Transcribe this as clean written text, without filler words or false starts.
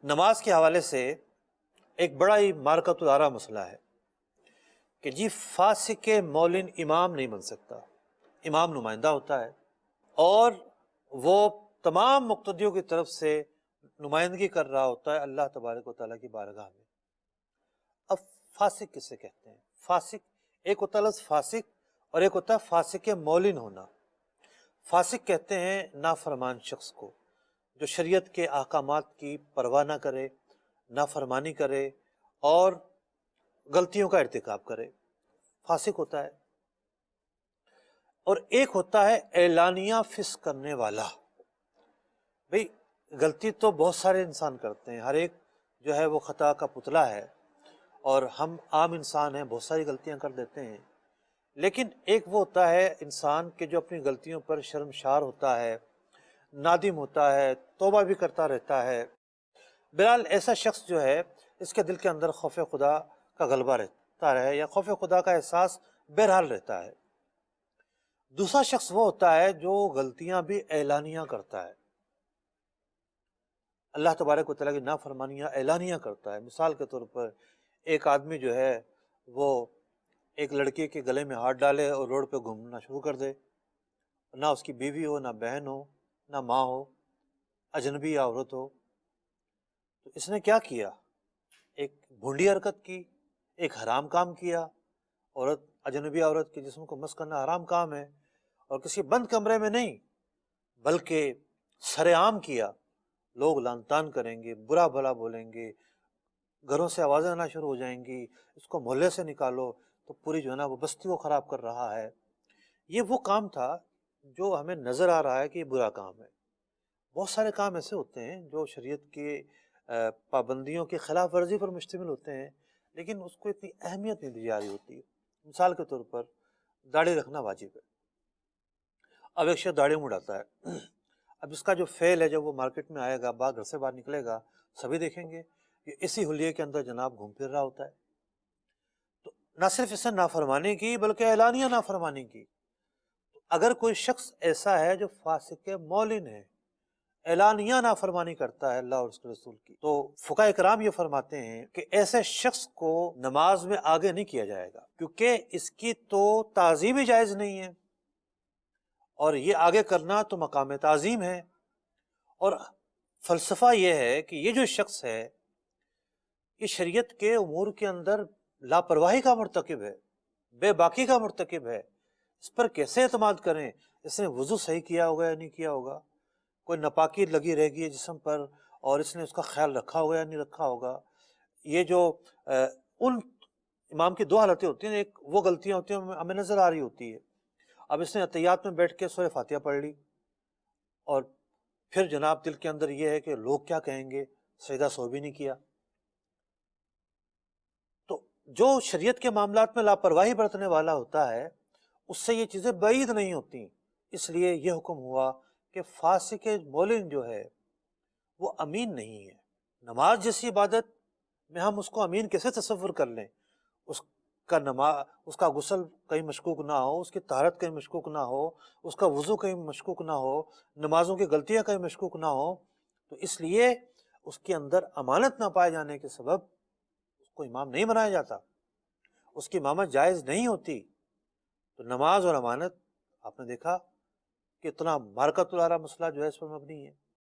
نماز کے حوالے سے ایک بڑا ہی مارکۃ العارہ مسئلہ ہے کہ جی فاسق مولن امام نہیں بن سکتا، امام نمائندہ ہوتا ہے اور وہ تمام مقتدیوں کی طرف سے نمائندگی کر رہا ہوتا ہے اللہ تبارک و تعالیٰ کی بارگاہ میں۔ اب فاسق کسے کہتے ہیں؟ فاسق ایک ہوتا ہے لفظ فاسق اور ایک ہوتا ہے فاسق مولن ہونا۔ فاسق کہتے ہیں نافرمان شخص کو جو شریعت کے احکامات کی پرواہ نہ کرے، نافرمانی کرے اور غلطیوں کا ارتکاب کرے، فاسق ہوتا ہے۔ اور ایک ہوتا ہے اعلانیہ فسق کرنے والا۔ بھئی غلطی تو بہت سارے انسان کرتے ہیں، ہر ایک جو ہے وہ خطا کا پتلا ہے اور ہم عام انسان ہیں، بہت ساری غلطیاں کر دیتے ہیں، لیکن ایک وہ ہوتا ہے انسان کہ جو اپنی غلطیوں پر شرمشار ہوتا ہے، نادم ہوتا ہے، توبہ بھی کرتا رہتا ہے۔ بہرحال ایسا شخص جو ہے اس کے دل کے اندر خوف خدا کا غلبہ رہتا ہے یا خوف خدا کا احساس بہرحال رہتا ہے۔ دوسرا شخص وہ ہوتا ہے جو غلطیاں بھی اعلانیہ کرتا ہے، اللہ تبارک و تعالیٰ کی نافرمانیاں اعلانیہ کرتا ہے۔ مثال کے طور پر ایک آدمی جو ہے وہ ایک لڑکی کے گلے میں ہاتھ ڈالے اور روڈ پہ گھومنا شروع کر دے، نہ اس کی بیوی ہو، نہ بہن ہو، نہ ماں ہو، اجنبی عورت ہو۔ تو اس نے کیا کیا؟ ایک بھونڈی حرکت کی، ایک حرام کام کیا۔ عورت، اجنبی عورت کے جسم کو مس کرنا حرام کام ہے، اور کسی بند کمرے میں نہیں بلکہ سر عام کیا۔ لوگ لعن طعن کریں گے، برا بھلا بولیں گے، گھروں سے آوازیں آنا شروع ہو جائیں گی، اس کو محلے سے نکالو، تو پوری جو ہے نا وہ بستی کو خراب کر رہا ہے۔ یہ وہ کام تھا جو ہمیں نظر آ رہا ہے کہ یہ برا کام ہے۔ بہت سارے کام ایسے ہوتے ہیں جو شریعت کے پابندیوں کی خلاف ورزی پر مشتمل ہوتے ہیں، لیکن اس کو اتنی اہمیت نہیں دی جا رہی ہوتی ہے۔ مثال کے طور پر داڑھی رکھنا واجب ہے، اب ایک شخص داڑھی مڈاتا ہے، اب اس کا جو فعل ہے جب وہ مارکیٹ میں آئے گا، گھر سے باہر نکلے گا، سبھی دیکھیں گے کہ اسی حلیے کے اندر جناب گھوم پھر رہا ہوتا ہے۔ تو نہ صرف اس نے نافرمانی کی بلکہ اعلانیہ نافرمانی کی۔ اگر کوئی شخص ایسا ہے جو فاسق مولن ہے، اعلانیہ نافرمانی کرتا ہے اللہ اور اس کے رسول کی، تو فقہاء کرام یہ فرماتے ہیں کہ ایسے شخص کو نماز میں آگے نہیں کیا جائے گا، کیونکہ اس کی تو تعظیم ہی جائز نہیں ہے، اور یہ آگے کرنا تو مقام تعظیم ہے۔ اور فلسفہ یہ ہے کہ یہ جو شخص ہے یہ شریعت کے امور کے اندر لاپرواہی کا مرتکب ہے، بے باکی کا مرتکب ہے، اس پر کیسے اعتماد کریں؟ اس نے وضو صحیح کیا ہوگا یا نہیں کیا ہوگا، کوئی ناپاکی لگی رہ گئی ہے جسم پر اور اس نے اس کا خیال رکھا ہوگا یا نہیں رکھا ہوگا۔ یہ جو ان امام کی دو حالتیں ہوتی ہیں، ایک وہ غلطیاں ہوتی ہیں ہمیں نظر آ رہی ہوتی ہے، اب اس نے عطیات میں بیٹھ کے سورہ فاتحہ پڑھ لی اور پھر جناب دل کے اندر یہ ہے کہ لوگ کیا کہیں گے، سجدہ سہو بھی نہیں کیا۔ تو جو شریعت کے معاملات میں لاپرواہی برتنے والا ہوتا ہے اس سے یہ چیزیں بعید نہیں ہوتی، اس لیے یہ حکم ہوا کہ فاسق مولن جو ہے وہ امین نہیں ہے۔ نماز جیسی عبادت میں ہم اس کو امین کیسے تصور کر لیں؟ اس کا غسل کہیں مشکوک نہ ہو، اس کی طہارت کہیں مشکوک نہ ہو، اس کا وضو کہیں مشکوک نہ ہو، نمازوں کی غلطیاں کہیں مشکوک نہ ہو، تو اس لیے اس کے اندر امانت نہ پائے جانے کے سبب اس کو امام نہیں بنایا جاتا، اس کی امامت جائز نہیں ہوتی۔ تو نماز اور امانت آپ نے دیکھا کہ اتنا مارکۃ العارہ مسئلہ جو ہے اس پر مبنی ہے۔